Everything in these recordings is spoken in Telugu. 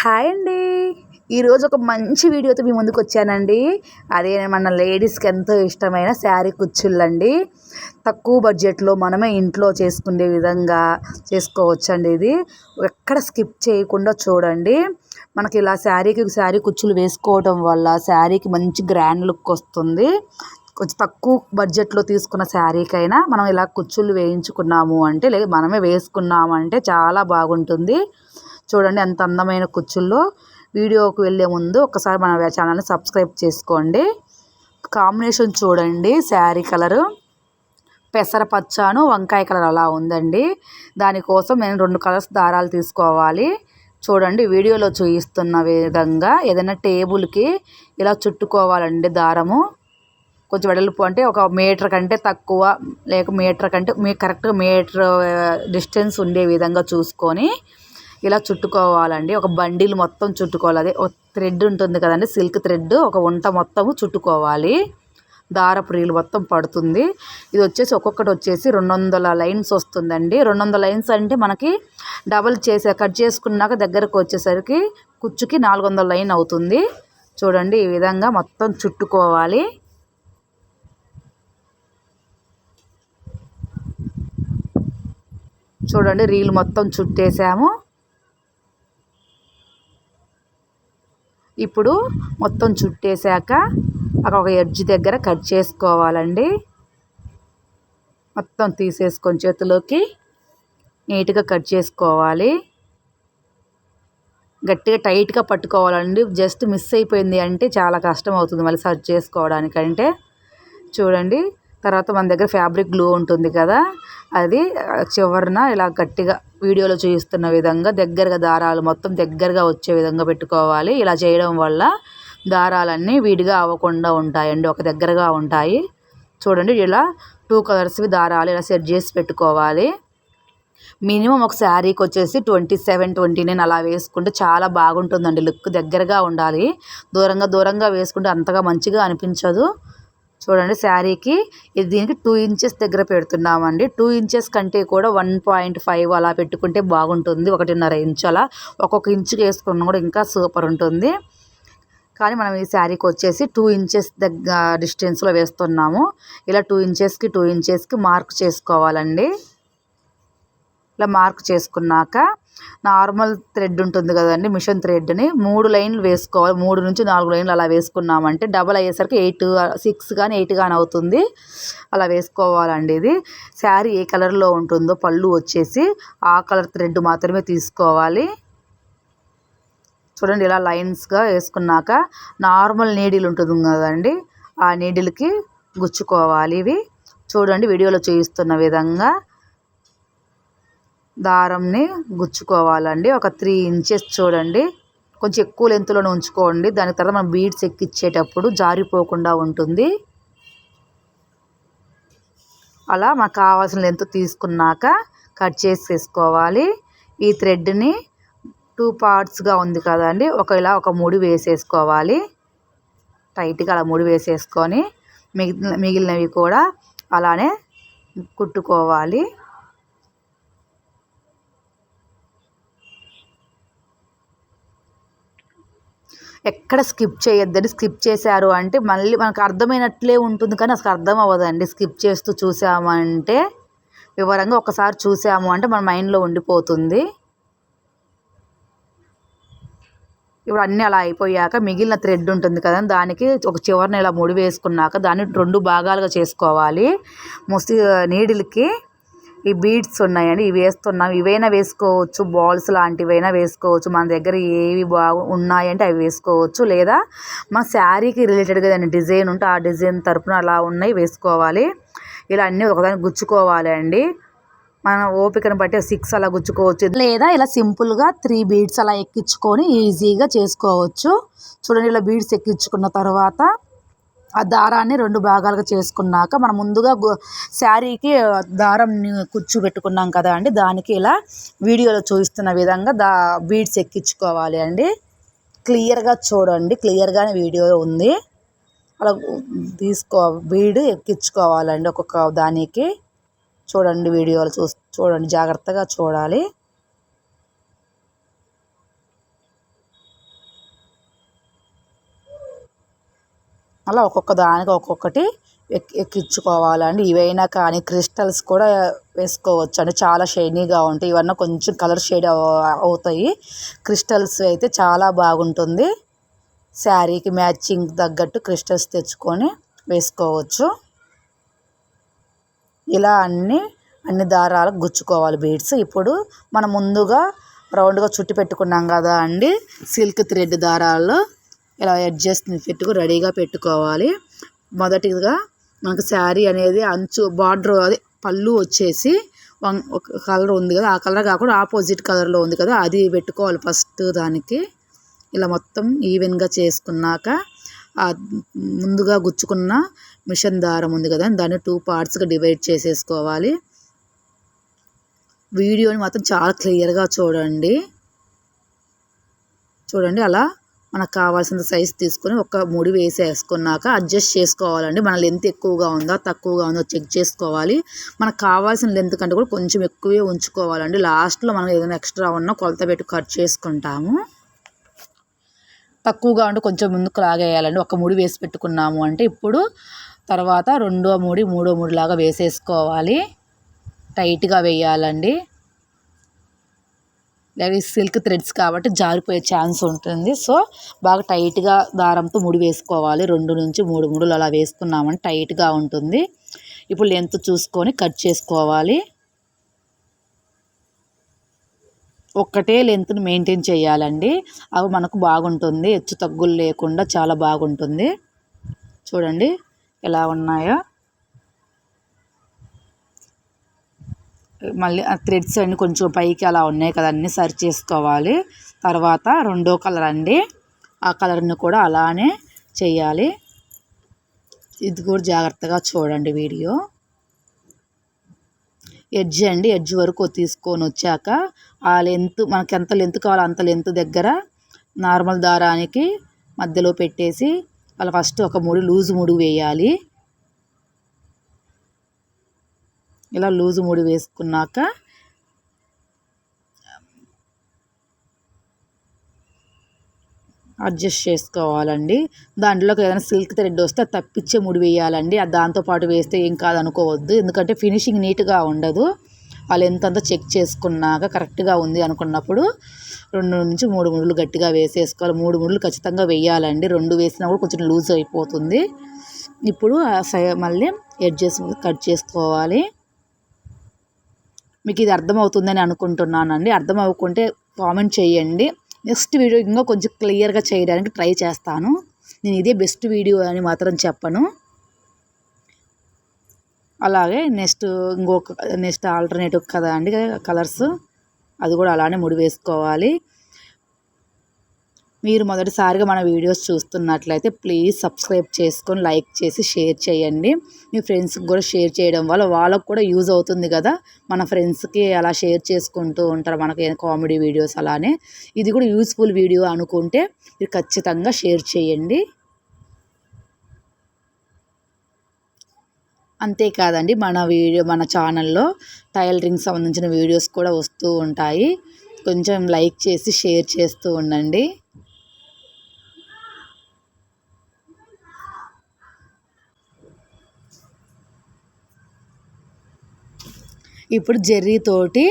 హాయ్ అండి. ఈరోజు ఒక మంచి వీడియోతో మీ ముందుకు వచ్చానండి. అదే మన లేడీస్కి ఎంతో ఇష్టమైన శారీ కుచ్చుళ్ళండి. తక్కువ బడ్జెట్లో మనమే ఇంట్లో చేసుకునే విధంగా చేసుకోవచ్చండి. ఇది ఎక్కడ స్కిప్ చేయకుండా చూడండి. మనకి ఇలా శారీ కుచ్చులు వేసుకోవడం వల్ల శారీకి మంచి గ్రాండ్ లుక్ వస్తుంది. కొంచెం తక్కువ బడ్జెట్లో తీసుకున్న శారీకైనా మనం ఇలా కుచ్చుళ్ళు వేయించుకున్నాము అంటే, లేదా మనమే వేసుకున్నాము అంటే చాలా బాగుంటుంది. చూడండి ఎంత అందమైన కుచ్చుల్లో. వీడియోకి వెళ్ళే ముందు ఒకసారి మన ఛానల్ని సబ్స్క్రైబ్ చేసుకోండి. కాంబినేషన్ చూడండి, శారీ కలరు పెసరపచ్చను వంకాయ కలర్ అలా ఉందండి. దానికోసం నేను 2 కలర్స్ దారాలు తీసుకోవాలి. చూడండి వీడియోలో చూపిస్తున్న విధంగా ఏదైనా టేబుల్కి ఇలా చుట్టుకోవాలండి. దారము కొంచెం వెడల్పు అంటే 1 మీటర్ కంటే తక్కువ, లేక మీటర్ కంటే మీకు కరెక్ట్గా మీటర్ డిస్టెన్స్ ఉండే విధంగా చూసుకొని ఇలా చుట్టుకోవాలండి. ఒక బండిల్ మొత్తం చుట్టుకోవాలి. అదే ఒక థ్రెడ్ ఉంటుంది కదండి, సిల్క్ థ్రెడ్ ఒక ఉంట మొత్తము చుట్టుకోవాలి. దారపు రీలు మొత్తం పడుతుంది. ఇది వచ్చేసి ఒక్కొక్కటి వచ్చేసి 200 లైన్స్ వస్తుందండి. 200 లైన్స్ అంటే మనకి డబల్ కట్ చేసుకున్నాక దగ్గరకు వచ్చేసరికి కుచ్చుకి 400 లైన్ అవుతుంది. చూడండి ఈ విధంగా మొత్తం చుట్టుకోవాలి. చూడండి రీలు మొత్తం చుట్టేసాము. ఇప్పుడు మొత్తం చుట్టేసాక అక్కడ ఒక ఎడ్జ్ దగ్గర కట్ చేసుకోవాలండి. మొత్తం తీసేసుకొని చేతిలోకి నీట్గా కట్ చేసుకోవాలి. గట్టిగా టైట్గా పట్టుకోవాలండి. జస్ట్ మిస్ అయిపోయింది అంటే చాలా కష్టం అవుతుంది మళ్ళీ సర్చ్ చేసుకోవడానికంటే. చూడండి తర్వాత మన దగ్గర ఫ్యాబ్రిక్ గ్లూ ఉంటుంది కదా, అది చివరన ఇలా గట్టిగా వీడియోలో చూపిస్తున్న విధంగా దగ్గరగా దారాలు మొత్తం దగ్గరగా వచ్చే విధంగా పెట్టుకోవాలి. ఇలా చేయడం వల్ల దారాలన్నీ విడిగా అవ్వకుండా ఉంటాయండి, ఒక దగ్గరగా ఉంటాయి. చూడండి ఇలా 2 కలర్స్వి దారాలు ఇలా సెట్ చేసి పెట్టుకోవాలి. మినిమం ఒక శారీకి వచ్చేసి 27, 29 అలా వేసుకుంటే చాలా బాగుంటుందండి. లుక్ దగ్గరగా ఉండాలి. దూరంగా వేసుకుంటే అంతగా మంచిగా అనిపించదు. చూడండి శారీకి దీనికి 2 ఇంచెస్ దగ్గర పెడుతున్నామండి. 2 ఇంచెస్ కంటే కూడా 1.5 అలా పెట్టుకుంటే బాగుంటుంది. 1.5 ఇంచు అలా ఒక్కొక్క ఇంచుకి వేసుకున్నా కూడా ఇంకా సూపర్ ఉంటుంది. కానీ మనం ఈ శారీకి వచ్చేసి 2 ఇంచెస్ డిస్టెన్స్లో వేస్తున్నాము. ఇలా 2 ఇంచెస్కి మార్క్ చేసుకోవాలండి. ఇలా మార్క్ చేసుకున్నాక నార్మల్ థ్రెడ్ ఉంటుంది కదండి, మిషన్ థ్రెడ్ని 3 లైన్లు వేసుకోవాలి. 3 నుంచి 4 లైన్లు అలా వేసుకున్నామంటే డబల్ అయ్యేసరికి 6 కానీ 8 కానీ అవుతుంది. అలా వేసుకోవాలండి. ఇది శారీ ఏ కలర్లో ఉంటుందో పళ్ళు వచ్చేసి ఆ కలర్ థ్రెడ్ మాత్రమే తీసుకోవాలి. చూడండి ఇలా లైన్స్గా వేసుకున్నాక నార్మల్ నీడిల్ ఉంటుంది కదండి, ఆ నీడిల్కి గుచ్చుకోవాలి. ఇవి చూడండి వీడియోలో చూపిస్తున్న విధంగా దారంని గుచ్చుకోవాలండి. ఒక 3 ఇంచెస్ చూడండి, కొంచెం ఎక్కువ లెంత్లోనే ఉంచుకోండి. దాని తర్వాత మనం బీడ్స్ ఎక్కించేటప్పుడు జారిపోకుండా ఉంటుంది. అలా మనకు కావాల్సిన లెంత్ తీసుకున్నాక కట్ చేసేసుకోవాలి. ఈ థ్రెడ్ని 2 పార్ట్స్గా ఉంది కదండి, ఒక ముడి వేసేసుకోవాలి. టైట్గా అలా ముడి వేసేసుకొని మిగిలినవి కూడా అలానే కుట్టుకోవాలి. ఎక్కడ స్కిప్ చేయొద్దండి. స్కిప్ చేశారు అంటే మళ్ళీ మనకు అర్థమైనట్లే ఉంటుంది కానీ అసలు అర్థం అవ్వదండి. స్కిప్ చేస్తూ చూసామంటే, వివరంగా ఒకసారి చూసాము అంటే మన మైండ్లో ఉండిపోతుంది. ఇప్పుడు అన్నీ అలా అయిపోయాక మిగిలిన థ్రెడ్ ఉంటుంది కదా, దానికి ఒక చివరన ఇలా ముడి వేసుకున్నాక దాన్ని 2 భాగాలుగా చేసుకోవాలి. నీడిల్కి ఈ బీడ్స్ ఉన్నాయండి, ఇవి వేస్తున్నాం. ఇవైనా వేసుకోవచ్చు, బాల్స్ లాంటివైనా వేసుకోవచ్చు. మన దగ్గర ఏవి ఉన్నాయంటే అవి వేసుకోవచ్చు, లేదా మన శారీకి రిలేటెడ్గా ఏదైనా డిజైన్ ఉంటే ఆ డిజైన్ తరపున అలా ఉన్నాయి వేసుకోవాలి. ఇలా అన్నీ ఒకదానికి గుచ్చుకోవాలి అండి. మన ఓపికను బట్టి 6 అలా గుచ్చుకోవచ్చు, లేదా ఇలా సింపుల్గా 3 బీడ్స్ అలా ఎక్కించుకొని ఈజీగా చేసుకోవచ్చు. చూడండి ఇలా బీడ్స్ ఎక్కించుకున్న తర్వాత ఆ దారాన్ని 2 భాగాలుగా చేసుకున్నాక మనం ముందుగా శారీకి దారం కుచ్చు పెట్టుకున్నాం కదా అండి, దానికి ఇలా వీడియోలో చూపిస్తున్న విధంగా బీడ్స్ ఎక్కించుకోవాలి అండి. క్లియర్గా చూడండి, క్లియర్గానే వీడియో ఉంది. అలా బీడ్ ఎక్కించుకోవాలండి ఒక్కొక్క దానికి. చూడండి వీడియోలు చూడండి, జాగ్రత్తగా చూడాలి. అలా ఒక్కొక్క దానికి ఒక్కొక్కటి ఎక్కించుకోవాలండి. ఇవైనా కానీ క్రిస్టల్స్ కూడా వేసుకోవచ్చు అండి, చాలా షైనీగా ఉంటాయి. ఇవన్నీ కొంచెం కలర్ షేడ్ అవుతాయి. క్రిస్టల్స్ అయితే చాలా బాగుంటుంది. శారీకి మ్యాచింగ్ తగ్గట్టు క్రిస్టల్స్ తెచ్చుకొని వేసుకోవచ్చు. ఇలా అన్ని దారాలకు గుచ్చుకోవాలి బీడ్స్. ఇప్పుడు మనం ముందుగా రౌండ్గా చుట్టి పెట్టుకున్నాం కదా అండి సిల్క్ థ్రెడ్ దారాల్లో ఇలా అడ్జస్ట్ రెడీగా పెట్టుకోవాలి. మొదటిగా మనకు శారీ అనేది అంచు బార్డర్ అదే పళ్ళు వచ్చేసి ఒక కలర్ ఉంది కదా, ఆ కలర్ కాకుండా ఆపోజిట్ కలర్లో ఉంది కదా, అది పెట్టుకోవాలి ఫస్ట్. దానికి ఇలా మొత్తం ఈవెన్గా చేసుకున్నాక ముందుగా గుచ్చుకున్న మిషన్ దారం ఉంది కదా, దాన్ని 2 పార్ట్స్గా డివైడ్ చేసేసుకోవాలి. వీడియోని మాత్రం చాలా క్లియర్గా చూడండి. అలా మనకు కావాల్సిన సైజ్ తీసుకొని ఒక ముడి వేసేసుకున్నాక అడ్జస్ట్ చేసుకోవాలండి. మన లెంత్ ఎక్కువగా ఉందా తక్కువగా ఉందో చెక్ చేసుకోవాలి. మనకు కావాల్సిన లెంత్ కంటే కూడా కొంచెం ఎక్కువే ఉంచుకోవాలండి. లాస్ట్లో మనం ఏదైనా ఎక్స్ట్రా ఉన్నా కొలత పెట్టి కట్ చేసుకుంటాము. తక్కువగా ఉంటే కొంచెం ముందుకు లాగేయాలండి. ఒక ముడి వేసి పెట్టుకున్నాము అంటే ఇప్పుడు తర్వాత రెండో ముడి మూడో ముడి లాగా వేసేసుకోవాలి. టైట్గా వేయాలండి. అవి సిల్క్ థ్రెడ్స్ కాబట్టి జారిపోయే ఛాన్స్ ఉంటుంది. సో బాగా టైట్గా దారంతో ముడి వేసుకోవాలి. 2 నుంచి 3 ముడులు అలా వేసుకున్నామంటే టైట్గా ఉంటుంది. ఇప్పుడు లెంత్ చూసుకొని కట్ చేసుకోవాలి. ఒక్కటే లెంత్ని మెయింటైన్ చేయాలండి. అవి మనకు బాగుంటుంది, హెచ్చు తగ్గులు లేకుండా చాలా బాగుంటుంది. చూడండి ఎలా ఉన్నాయో. మళ్ళీ ఆ థ్రెడ్స్ అన్నీ కొంచెం పైకి అలా ఉన్నాయి కదా, అన్నీ సరి చేసుకోవాలి. తర్వాత రెండో కలర్ అండి, ఆ కలర్ని కూడా అలానే చేయాలి. ఇది కూడా జాగ్రత్తగా చూడండి వీడియో. ఎడ్జ్ వరకు తీసుకొని వచ్చాక ఆ లెంత్ మనకి ఎంత లెంత్ కావాలో అంత లెంత్ దగ్గర నార్మల్ దారానికి మధ్యలో పెట్టేసి అలా ఫస్ట్ ఒక లూజు ముడి వేయాలి. ఇలా లూజు ముడి వేసుకున్నాక అడ్జస్ట్ చేసుకోవాలండి. దాంట్లోకి ఏదైనా సిల్క్ థ్రెడ్ వస్తే తప్పించే ముడి వేయాలండి. అది దాంతోపాటు వేస్తే ఏం కాదనుకోవద్దు, ఎందుకంటే ఫినిషింగ్ నీట్గా ఉండదు. వాళ్ళు ఎంతంతా చెక్ చేసుకున్నాక కరెక్ట్గా ఉంది అనుకున్నప్పుడు 2 నుంచి 3 ముడులు గట్టిగా వేసేసుకోవాలి. 3 ముడులు ఖచ్చితంగా వేయాలండి. 2 వేసినా కూడా కొంచెం లూజ్ అయిపోతుంది. ఇప్పుడు మళ్ళీ ఎడ్జెస్ కట్ చేసుకోవాలి. మీకు ఇది అర్థమవుతుందని అనుకుంటున్నానండి. అర్థం అవ్వకుంటే కామెంట్ చేయండి. నెక్స్ట్ వీడియో ఇంకా కొంచెం క్లియర్గా చేయడానికి ట్రై చేస్తాను. నేను ఇదే బెస్ట్ వీడియో అని మాత్రం చెప్పను. అలాగే నెక్స్ట్ ఆల్టర్నేటివ్ కదా అండి కలర్స్, అది కూడా అలానే ముడి వేసుకోవాలి. మీరు మొదటిసారిగా మన వీడియోస్ చూస్తున్నట్లయితే ప్లీజ్ సబ్స్క్రైబ్ చేసుకొని లైక్ చేసి షేర్ చేయండి. మీ ఫ్రెండ్స్కి కూడా షేర్ చేయడం వల్ల వాళ్ళకు కూడా యూజ్ అవుతుంది కదా. మన ఫ్రెండ్స్కి అలా షేర్ చేసుకుంటూ ఉంటారు మనకి కామెడీ వీడియోస్. అలానే ఇది కూడా యూస్ఫుల్ వీడియో అనుకుంటే మీరు ఖచ్చితంగా షేర్ చేయండి. అంతేకాదండి మన ఛానల్లో టైలరింగ్ సంబంధించిన వీడియోస్ కూడా వస్తూ ఉంటాయి. కొంచెం లైక్ చేసి షేర్ చేస్తూ ఉండండి. ఇప్పుడు జెర్రీతోటి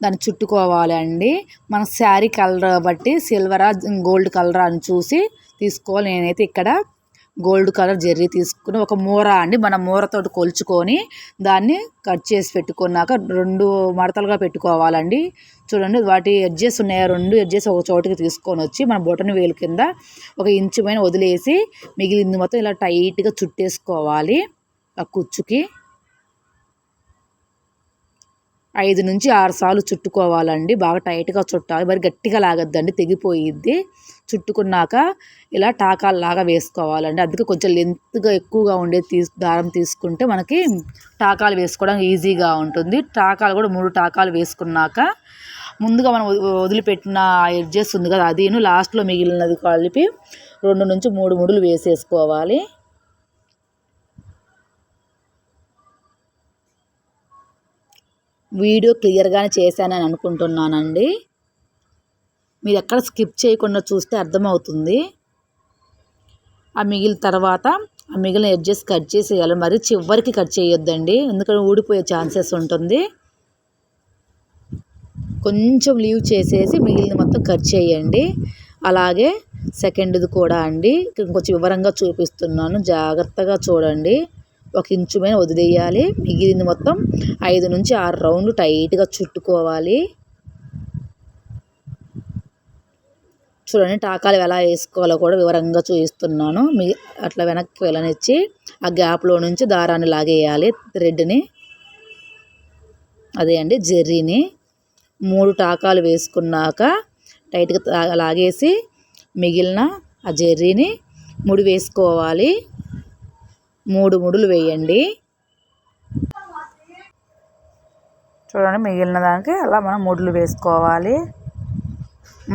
దాన్ని చుట్టుకోవాలండి. మన శారీ కలర్ బట్టి సిల్వరా గోల్డ్ కలర్ అని చూసి తీసుకోవాలి. నేనైతే ఇక్కడ గోల్డ్ కలర్ జెర్రీ తీసుకుని ఒక మూర అండి, మన మూరతోటి కొలుచుకొని దాన్ని కట్ చేసి పెట్టుకున్నాక 2 మడతలుగా పెట్టుకోవాలండి. చూడండి వాటి ఎడ్జెస్ ఉన్నాయి, 2 ఎడ్జెస్ ఒక చోటుకి తీసుకొని వచ్చి మన బొటన వేలు కింద 1 ఇంచు పైన వదిలేసి మిగిలింది మొత్తం ఇలా టైట్గా చుట్టేసుకోవాలి. ఆ కుచ్చుకి 5 నుంచి 6 సార్లు చుట్టుకోవాలండి. బాగా టైట్గా చుట్టాలి, మరి గట్టిగా లాగద్దండి, తెగిపోయిద్ది. చుట్టుకున్నాక ఇలా టాకాల్లాగా వేసుకోవాలండి. అందుకే కొంచెం లెంత్గా ఎక్కువగా ఉండేది దారం తీసుకుంటే మనకి టాకాలు వేసుకోవడం ఈజీగా ఉంటుంది. టాకాలు కూడా 3 టాకాలు వేసుకున్నాక ముందుగా మనం వదిలిపెట్టిన ఎడ్జెస్ ఉంది కదా, అదిను లాస్ట్లో మిగిలినది కలిపి 2 నుంచి 3 ముడులు వేసేసుకోవాలి. వీడియో క్లియర్గానే చేశానని అనుకుంటున్నానండి. మీరు ఎక్కడ స్కిప్ చేయకుండా చూస్తే అర్థమవుతుంది. ఆ మిగిలిన తర్వాత ఆ మిగిలిన ఎడ్జెస్ కట్ చేసేయాలి, మరి చివరికి కట్ చేయొద్దండి, ఎందుకంటే ఊడిపోయే ఛాన్సెస్ ఉంటుంది. కొంచెం లీవ్ చేసేసి మిగిలిన మొత్తం కట్ చేయండి. అలాగే సెకండ్ది కూడా అండి, కొంచెం వివరంగా చూపిస్తున్నాను, జాగ్రత్తగా చూడండి. 1 ఇంచు మీద వదిలేయాలి. మిగిలింది మొత్తం 5 నుంచి 6 రౌండ్లు టైట్గా చుట్టుకోవాలి. చూడండి టాకాలు ఎలా వేసుకోవాలో కూడా వివరంగా చూపిస్తున్నాను. అట్లా వెనక్కి వెళ్ళనిచ్చి ఆ గ్యాప్లో నుంచి దారాన్ని లాగేయాలి, థ్రెడ్ని, అదే అండి జెర్రీని. 3 టాకాలు వేసుకున్నాక టైట్గా లాగేసి మిగిలిన ఆ జెర్రీని ముడి వేసుకోవాలి. 3 ముడులు వేయండి. చూడండి మిగిలిన దానికి అలా మనం ముడులు వేసుకోవాలి.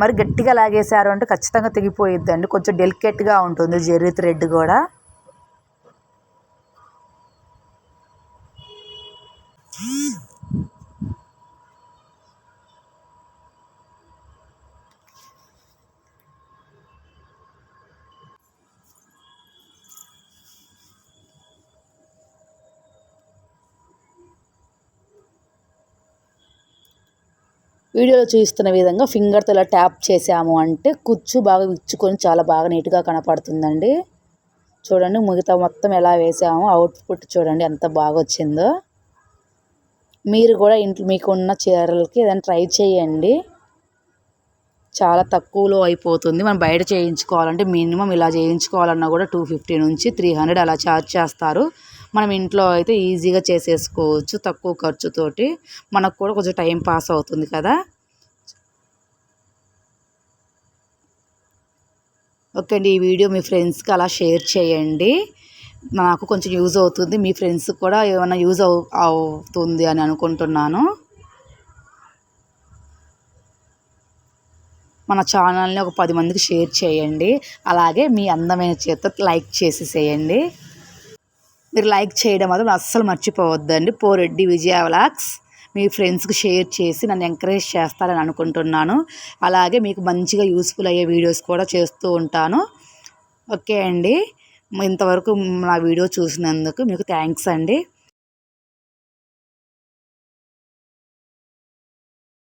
మరి గట్టిగా లాగేశారు అంటే ఖచ్చితంగా తెగిపోయిద్దండి, కొంచెం డెలికేట్గా ఉంటుంది జెర్రీ థ్రెడ్ కూడా. వీడియోలో చూస్తున్న విధంగా ఫింగర్తో ఇలా ట్యాప్ చేసాము అంటే కుచ్చు బాగా విచ్చుకొని చాలా బాగా నీట్గా కనపడుతుందండి. చూడండి మిగతా మొత్తం ఎలా వేసామో అవుట్పుట్ చూడండి ఎంత బాగా వచ్చిందో. మీరు కూడా ఇంట్లో మీకున్న చీరలకి ఏదైనా ట్రై చేయండి, చాలా తక్కువలో అయిపోతుంది. మనం బయట చేయించుకోవాలంటే మినిమం ఇలా చేయించుకోవాలన్నా కూడా 250 నుంచి 300 అలా ఛార్జ్ చేస్తారు. మనం ఇంట్లో అయితే ఈజీగా చేసేసుకోవచ్చు తక్కువ ఖర్చుతోటి, మనకు కూడా కొంచెం టైం పాస్ అవుతుంది కదా. ఓకే అండి, ఈ వీడియో మీ ఫ్రెండ్స్కి అలా షేర్ చేయండి, నాకు కొంచెం యూజ్ అవుతుంది, మీ ఫ్రెండ్స్కి కూడా ఏమైనా యూజ్ అవుతుంది అని అనుకుంటున్నాను. మన ఛానల్ని ఒక 10 మందికి షేర్ చేయండి. అలాగే మీ అందమైన చేత్తో లైక్ చేసేసేయండి. మీరు లైక్ చేయడం మాత్రం అస్సలు మర్చిపోవద్దండి. పోరెడ్డి విజయ వ్లాగ్స్ మీ ఫ్రెండ్స్కి షేర్ చేసి నన్ను ఎంకరేజ్ చేస్తారని అనుకుంటున్నాను. అలాగే మీకు మంచిగా యూస్ఫుల్ అయ్యే వీడియోస్ కూడా చేస్తూ ఉంటాను. ఓకే అండి, ఇంతవరకు నా వీడియో చూసినందుకు మీకు థ్యాంక్స్ అండి.